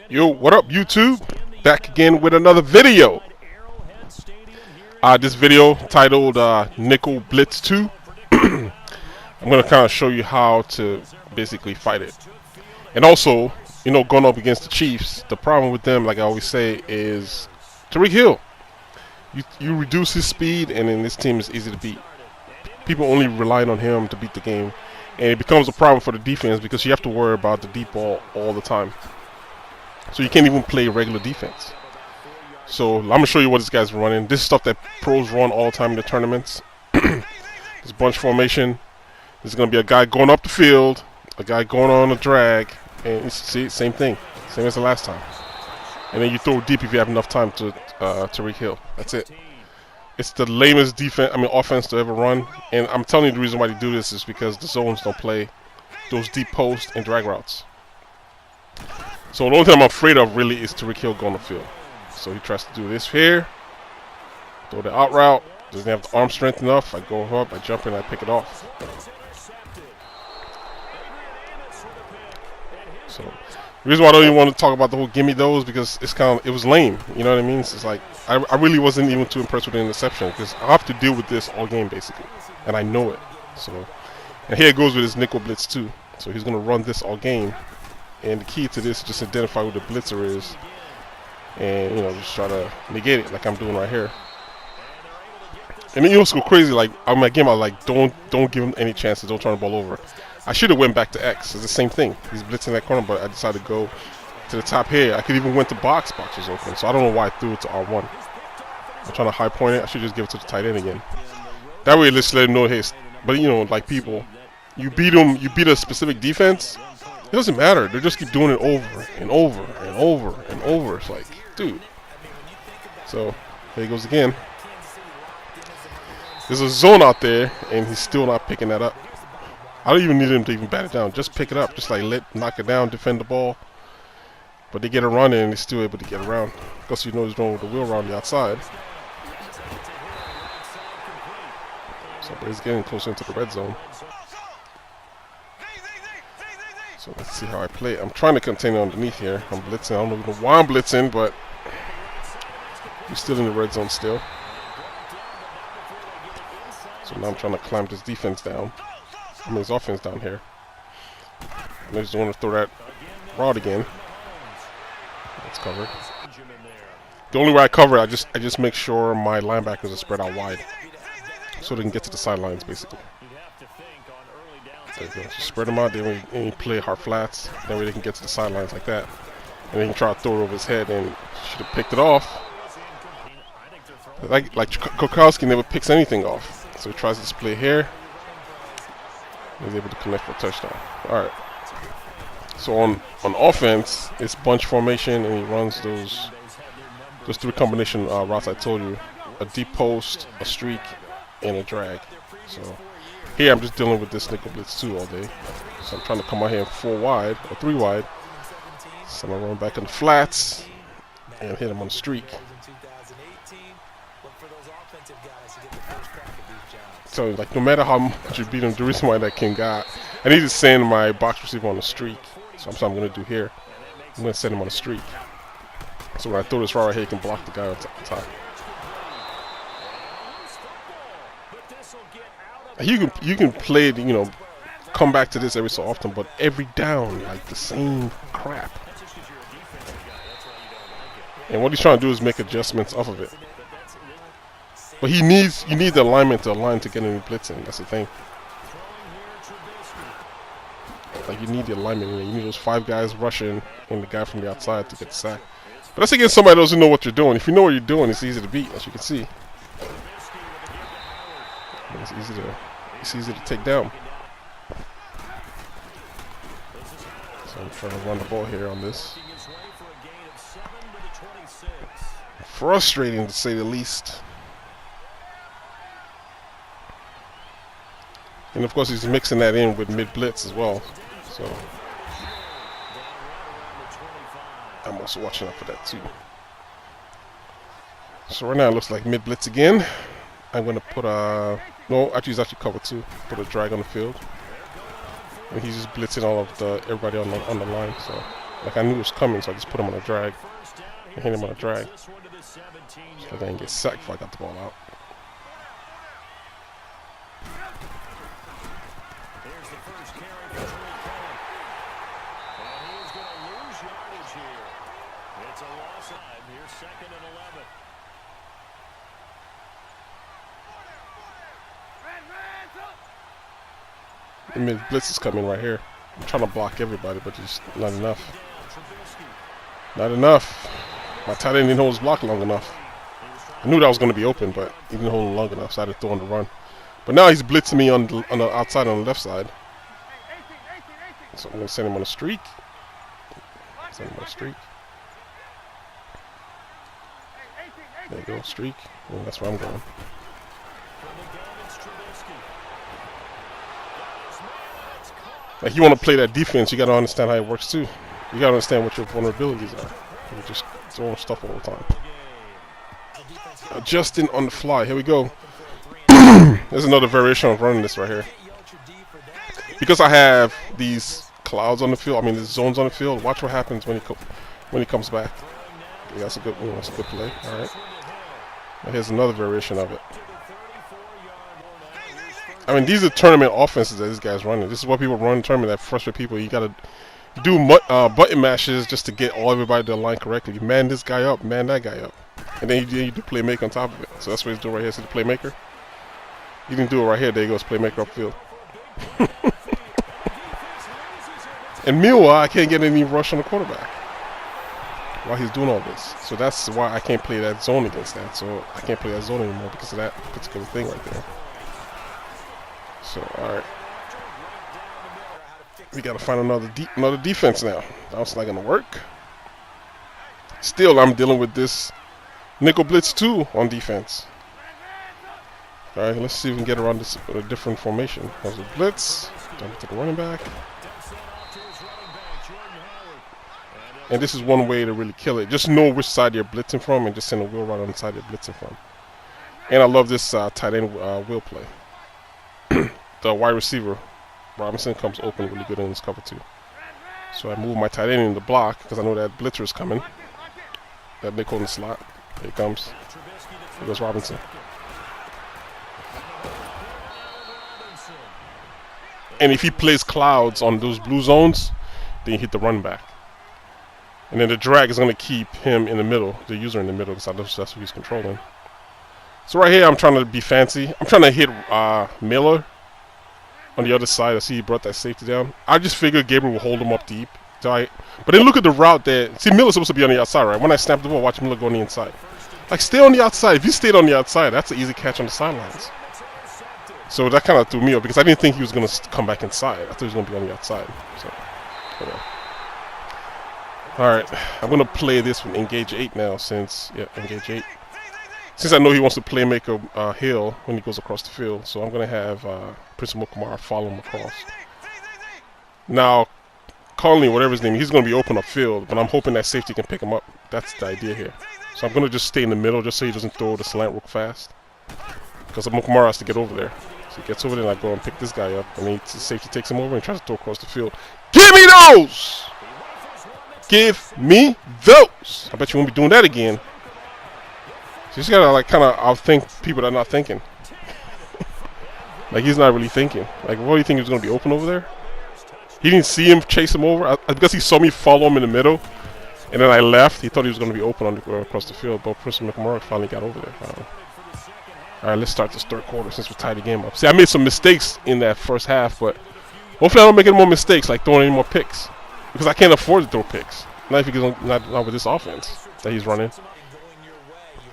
Yo, what up, YouTube? Back again with another video. This video titled Nickel Blitz 2. I'm going to kind of show you how to basically fight it. And also, you know, going up against the Chiefs, the problem with them, like I always say, is Tyreek Hill. You reduce his speed, and then this team is easy to beat. People only rely on him to beat the game. And it becomes a problem for the defense because you have to worry about the deep ball all the time. So you can't even play regular defense. So I'm going to show you what this guy's running. This is stuff that pros run all the time in the tournaments. This bunch formation. There's going to be a guy going up the field, a guy going on a drag, and you see, same thing. Same as the last time. And then you throw deep if you have enough time to Tyreek Hill. That's it. It's the lamest offense to ever run. And I'm telling you the reason why they do this is because the zones don't play those deep posts and drag routes. So the only thing I'm afraid of really is Tyreek Hill going on the field. So he tries to do this here. Throw the out route. Doesn't have the arm strength enough. I go up, I jump in, I pick it off. So the reason why I don't even want to talk about the whole gimme those because it was lame. You know what I mean? It's like I really wasn't even too impressed with the interception because I have to deal with this all game basically, and I know it. So and here it goes with his nickel blitz too. So he's gonna run this all game, and the key to this is just identify who the blitzer is, and you know just try to negate it like I'm doing right here. And then you also go crazy like I'm like I was like don't give him any chances, don't turn the ball over. I should have went back to X. It's the same thing. He's blitzing that corner, but I decided to go to the top here. I could even went to box. Box was open, so I don't know why I threw it to R1. I'm trying to high point it. I should just give it to the tight end again. That way, let's let him know, hey. But you know, like people, you beat them. You beat a specific defense. It doesn't matter. They just keep doing it over and over and over and over. It's like, dude. So there he goes again. There's a zone out there, and he's still not picking that up. I don't even need him to even bat it down. Just pick it up. Just like knock it down, defend the ball. But they get a run in and they're still able to get around. Because you know he's going with the wheel around the outside. So but he's getting closer into the red zone. So let's see how I play. I'm trying to contain it underneath here. I'm blitzing. I don't even know why I'm blitzing, but we're still in the red zone still. So now I'm trying to climb this defense down. His offense down here. And I just want to throw that route again. It's covered. The only way I cover it, I just make sure my linebackers are spread out wide, so they can get to the sidelines basically. There you go. Just spread them out. Then we play hard flats. That way they can get to the sidelines like that, and then he can try to throw it over his head and should have picked it off. Like Kokowski never picks anything off, so he tries this play here. He's able to connect for a touchdown. Alright. So on offense, it's bunch formation, and he runs those three combination routes I told you. A deep post, a streak, and a drag. So here I'm just dealing with this nickel blitz 2 all day. So I'm trying to come out here 4 wide, or 3 wide. So I'm going to run back in the flats and hit him on the streak. So like no matter how much you beat him, the reason why that king got, I need to send my box receiver on the streak. So that's what I'm going to do here. I'm going to send him on the streak. So when I throw this right here, he can block the guy on top. You can play it, you know, come back to this every so often, but every down like the same crap. And what he's trying to do is make adjustments off of it. But you need the alignment to align to get any blitzing. That's the thing. Like you need the alignment. You need those 5 guys rushing and the guy from the outside to get the sack. But that's against somebody that doesn't know what you're doing. If you know what you're doing, it's easy to beat, as you can see. It's easy to take down. So I'm trying to run the ball here on this. Frustrating to say the least. And of course he's mixing that in with mid-blitz as well. So I'm also watching out for that too. So right now it looks like mid-blitz again. I'm going to put a... No, actually he's actually covered too. Put a drag on the field. And he's just blitzing all of everybody on the line. So Like I knew it was coming, so I just put him on a drag. I hit him on a drag. So I didn't get sacked before I got the ball out. I mean, Blitz is coming right here. I'm trying to block everybody, but just not enough. Not enough. My tight end didn't hold his block long enough. I knew that was going to be open, but he didn't hold it long enough, so I had to throw on the run. But now he's blitzing me on the outside on the left side. So I'm going to send him on a streak. Send him on a streak. There you go, streak. And that's where I'm going. Like, you want to play that defense, you got to understand how it works too. You got to understand what your vulnerabilities are. You're just throwing stuff all the time. Adjusting on the fly. Here we go. There's another variation of running this right here. Because I have these clouds on the field, I mean, these zones on the field. Watch what happens when he comes back. Yeah, that's a good, that's a good play. All right. Now here's another variation of it. I mean, these are tournament offenses that this guy's running. This is what people run in tournament that frustrate people. You gotta do button mashes just to get everybody to align correctly. You man this guy up, man that guy up, and then you do playmaker on top of it. So that's what he's doing right here. See the playmaker? He didn't do it right here. There he goes, playmaker upfield. And meanwhile, I can't get any rush on the quarterback while he's doing all this. So that's why I can't play that zone against that. So I can't play that zone anymore because of that particular thing right there. So, alright. We gotta find another defense now. That's not gonna work. Still, I'm dealing with this nickel blitz 2 on defense. Alright, let's see if we can get around this with a different formation. There's a blitz. Dump it to the running back. And this is one way to really kill it. Just know which side you're blitzing from and just send a wheel route on the side you're blitzing from. And I love this tight end wheel play. The wide receiver, Robinson, comes open really good in this cover too. So I move my tight end in the block because I know that blitzer is coming. That nickel in the slot. Here he comes. Here goes Robinson. And if he plays clouds on those blue zones, then you hit the run back. And then the drag is going to keep him in the middle, the user in the middle, because that's what he's controlling. So right here, I'm trying to be fancy. I'm trying to hit Miller on the other side. I see he brought that safety down. I just figured Gabriel will hold him up deep. But then look at the route that... See, Miller's supposed to be on the outside, right? When I snap the ball, watch Miller go on the inside. Like, stay on the outside. If you stayed on the outside, that's an easy catch on the sidelines. So that kind of threw me off because I didn't think he was going to come back inside. I thought he was going to be on the outside. So, alright, I'm going to play this with Engage 8 now since... Yeah, Engage 8. Since I know he wants to play make a hill when he goes across the field, so I'm going to have Principal Kumar follow him across. Now, Conley, whatever his name, he's going to be open upfield, but I'm hoping that safety can pick him up. That's the idea here. So I'm going to just stay in the middle just so he doesn't throw the slant real fast. Because Kumar has to get over there. So he gets over there and I go and pick this guy up, and the safety takes him over and tries to throw across the field. Give me those! Give me those! I bet you won't be doing that again. So you just gotta like kind of outthink people that are not thinking. Like he's not really thinking. Like what do you think he was gonna be open over there? He didn't see him chase him over. I guess he saw me follow him in the middle, and then I left. He thought he was gonna be open on the, across the field, but Principal McMurray finally got over there. All right, let's start this third quarter since we tied the game up. See, I made some mistakes in that first half, but hopefully I don't make any more mistakes, like throwing any more picks, because I can't afford to throw picks. Not if he's not with this offense that he's running.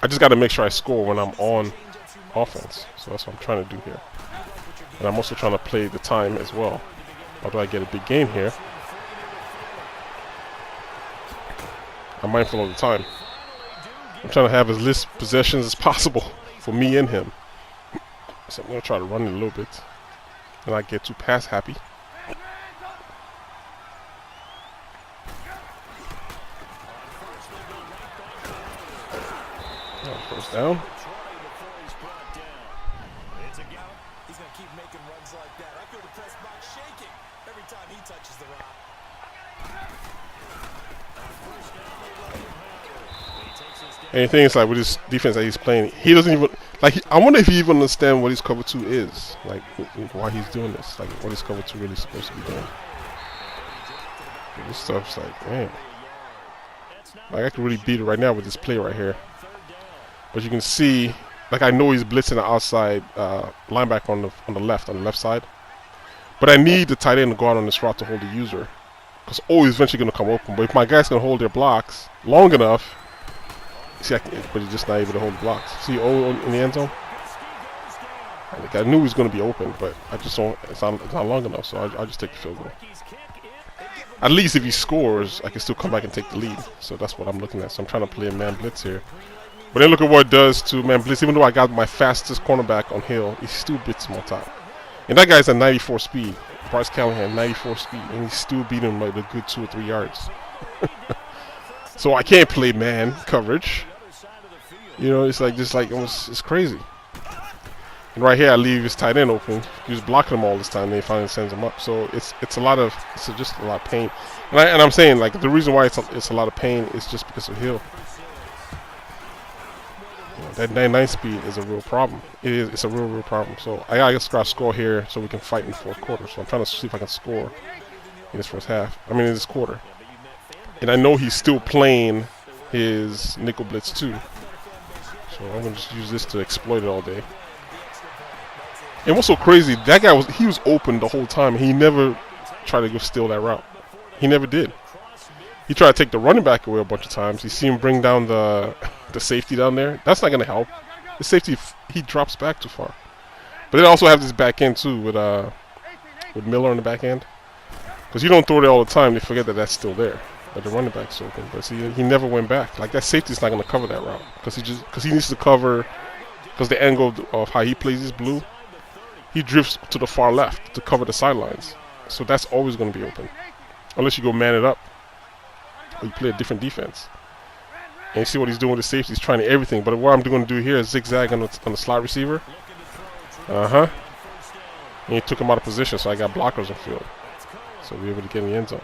I just got to make sure I score when I'm on offense. So that's what I'm trying to do here. And I'm also trying to play the time as well. How do I get a big game here? I'm mindful of the time. I'm trying to have as least possessions as possible for me and him. So I'm going to try to run it a little bit. And not get too pass happy. First down. He's going to keep making runs like that. I feel the press box shaking every time he touches the rock. And the thing is, like with this defense that he's playing, he doesn't even like. I wonder if he even understands what his cover 2 is, like why he's doing this, like what his cover 2 really supposed to be doing. This stuff's like, man, like I can really beat it right now with this play right here. But you can see, like I know he's blitzing the outside linebacker on the left side. But I need the tight end to go out on this route to hold the user, because he's eventually going to come open. But if my guys can hold their blocks long enough, see, but he's just not able to hold the blocks. See, in the end zone. Like, I knew he was going to be open, but I just don't. It's not long enough, so I just take the field goal. At least if he scores, I can still come back and take the lead. So that's what I'm looking at. So I'm trying to play a man blitz here. But then look at what it does to man blitz. Even though I got my fastest cornerback on Hill, he still beats him on top. And that guy's at 94 speed. Bryce Callahan, 94 speed, and he's still beating him like a good 2 or 3 yards. So I can't play man coverage. You know, it's like it's crazy. And right here, I leave his tight end open. He was blocking him all this time, and he finally sends him up. So it's just a lot of pain. And I'm saying, like, the reason why it's a lot of pain is just because of Hill. You know, that 99 speed is a real problem. It's a real problem. So I just got to score here so we can fight in the fourth quarter. So I'm trying to see if I can score in this first half. I mean, in this quarter. And I know he's still playing his nickel blitz too. So I'm gonna just use this to exploit it all day. And what's so crazy, that guy he was open the whole time. He never tried to go steal that route. He never did. He tried to take the running back away a bunch of times. You see him bring down the safety down there. That's not gonna help. The safety, he drops back too far. But then I also have this back end too with Miller on the back end. Because you don't throw it all the time, they forget that that's still there. But the running back's open. But see, he never went back. Like, that safety's not going to cover that route. Because he needs to cover, because the angle of how he plays his blue, he drifts to the far left to cover the sidelines. So that's always going to be open. Unless you go man it up. Or you play a different defense. And you see what he's doing with the safety. He's trying everything. But what I'm going to do here is zigzag on the slot receiver. And he took him out of position, so I got blockers on field. So we're able to get in the end zone.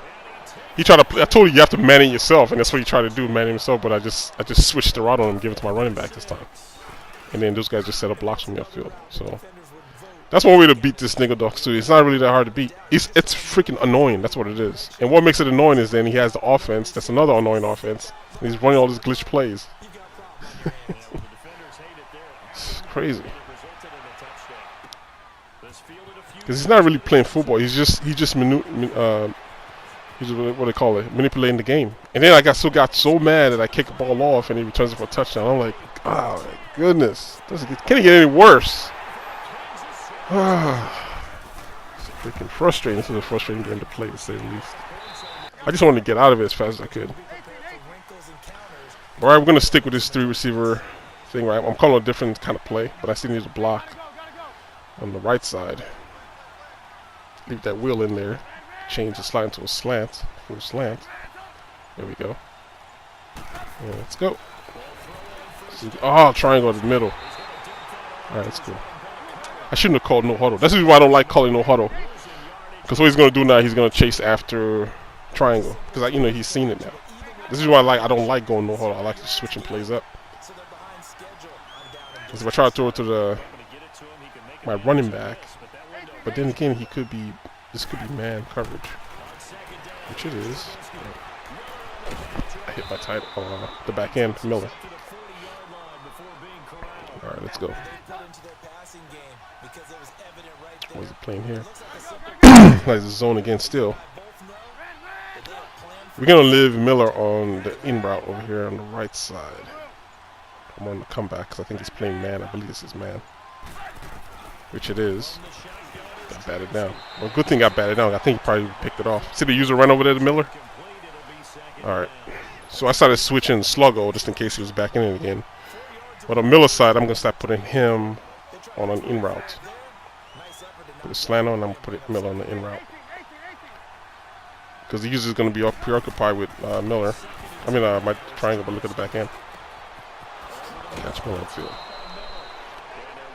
He tried to. I told you have to man it yourself, and that's what he tried to do, man it himself. But I just switched the route on him, give it to my running back this time, and then those guys just set up blocks from the upfield. So that's one way to beat this nigga dogs too. It's not really that hard to beat. It's freaking annoying. That's what it is. And what makes it annoying is then he has the offense. That's another annoying offense. And he's running all these glitch plays. It's crazy. Because he's not really playing football. He's just what they call it, manipulating the game. And then I still got so mad that I kick the ball off and he returns it for a touchdown. I'm like, oh my goodness, can it get any worse? It's freaking frustrating. This is a frustrating game to play, to say the least. I just wanted to get out of it as fast as I could. All right, we're gonna stick with this 3 receiver thing, right? I'm calling a different kind of play, but I still need to block on the right side. Leave that wheel in there. Change the slide into a slant, full slant. There we go. Yeah, let's go. Triangle in the middle. Alright, that's cool. I shouldn't have called no huddle. That's the reason why I don't like calling no huddle. Because what he's going to do now, he's going to chase after triangle. Because he's seen it now. This is why I don't like going no huddle. I like switching plays up. Because if I try to throw it to my running back, but then again, this could be man coverage, which it is. I hit my tight the back end, Miller. All right, let's go. What is it playing here? Nice zone again still. We're going to leave Miller on the in route over here on the right side. I'm on the comeback because I think he's playing man. I believe this is man, which it is. Got batted down. Well, good thing got batted down. I think he probably picked it off. See the user run over there to Miller? Alright. So I started switching Sluggo just in case he was backing in again. But on Miller's side, I'm going to start putting him on an in route. Put a slant on, I'm going to put Miller on the in route. Because the user is going to be preoccupied with Miller. I mean, my triangle, but look at the back end. Catch Miller on field.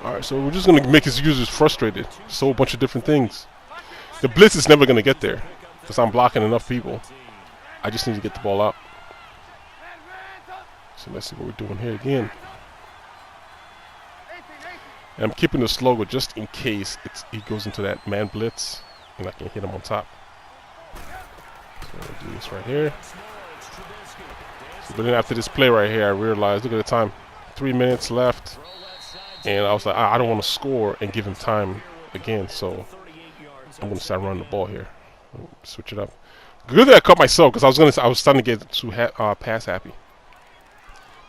Alright, so we're just going to make his users frustrated. So a bunch of different things. The blitz is never going to get there. Because I'm blocking enough people. I just need to get the ball out. So let's see what we're doing here again. And I'm keeping this logo just in case he goes into that man blitz and I can hit him on top. So we'll do this right here. So, but then after this play right here, I realized, look at the time, 3 minutes left. And I was like, I don't want to score and give him time again. So I'm going to start running the ball here. Switch it up. Good that I cut myself because I was starting to get too pass happy.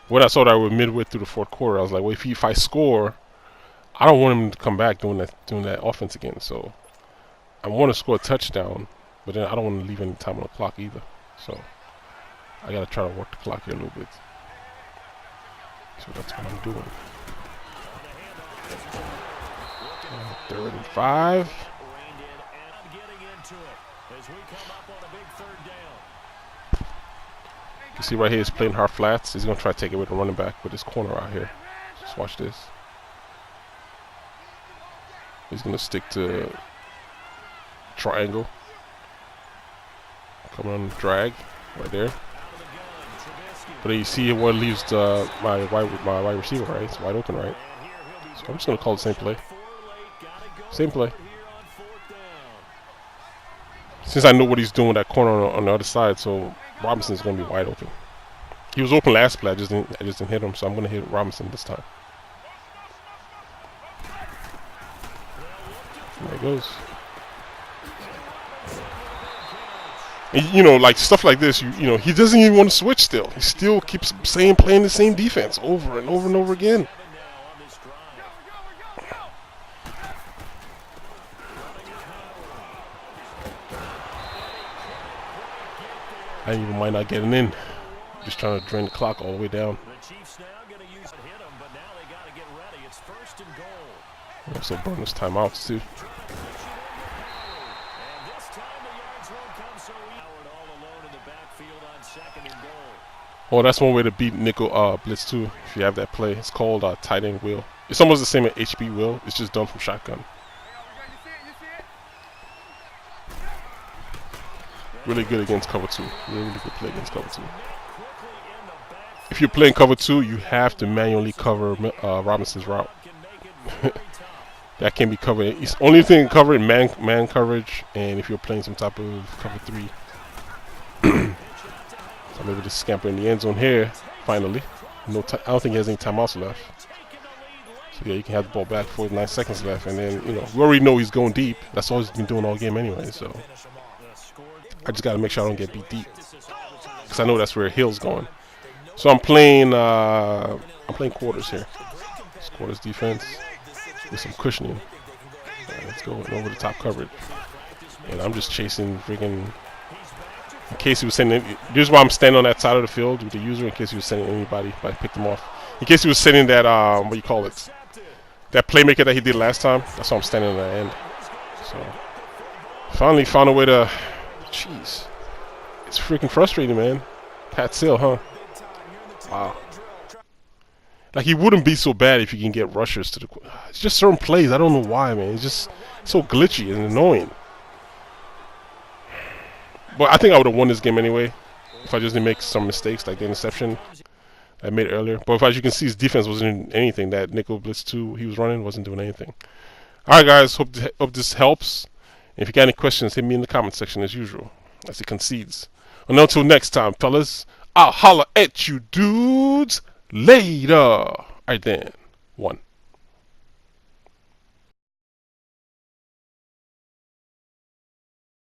When I saw that we were midway through the fourth quarter, I was like, well, if I score, I don't want him to come back doing that offense again. So I want to score a touchdown, but then I don't want to leave any time on the clock either. So I got to try to work the clock here a little bit. So that's what I'm doing. 3rd and 5. You see right here, he's playing hard flats. He's going to try to take it with the running back with his corner out here. Just watch this. He's going to stick to triangle. Come on, drag right there. But then you see what leaves my wide receiver, right? It's wide open, right? So I'm just going to call the same play. Same play. Since I know what he's doing with that corner on the other side, so Robinson's going to be wide open. He was open last play. I just didn't hit him, so I'm going to hit Robinson this time. And there it goes. And, you know, like stuff like this, you know, he doesn't even want to switch still. He still keeps playing the same defense over and over and over again. I didn't even mind not getting in. Just trying to drain the clock all the way down. Also bonus timeouts too. Oh, that's one way to beat nickel blitz too. If you have that play, it's called tight end wheel. It's almost the same as HB wheel. It's just done from shotgun. Really good against cover 2. Really good play against cover 2. If you're playing cover 2, you have to manually cover Robinson's route. That can be covered. It's only thing covered in man coverage, and if you're playing some type of cover 3. So I'm able to scamper in the end zone here. Finally, I don't think he has any timeouts left. So yeah, you can have the ball back 49 seconds left, and then we already know he's going deep. That's all he's been doing all game anyway. So I just got to make sure I don't get beat deep, because I know that's where Hill's going. So I'm playing quarters here. It's quarters defense with some cushioning. Right, let's go over the top coverage, and I'm just chasing freaking. In case he was sending, this is why I'm standing on that side of the field with the user. In case he was sending anybody, if I picked him off. In case he was sending that what do you call it? That playmaker that he did last time. That's why I'm standing on that end. So finally found a way to. Jeez, it's freaking frustrating, man. Pat Sale, huh? Wow. Like, he wouldn't be so bad if you can get rushers to the. It's just certain plays. I don't know why, man. It's just so glitchy and annoying. But I think I would have won this game anyway if I just didn't make some mistakes like the interception I made earlier. But as you can see, his defense wasn't doing anything. That nickel blitz 2 he was running wasn't doing anything. All right, guys. Hope this helps. If you got any questions, hit me in the comment section as usual, as he concedes. And until next time, fellas, I'll holler at you dudes later. All right then. 1.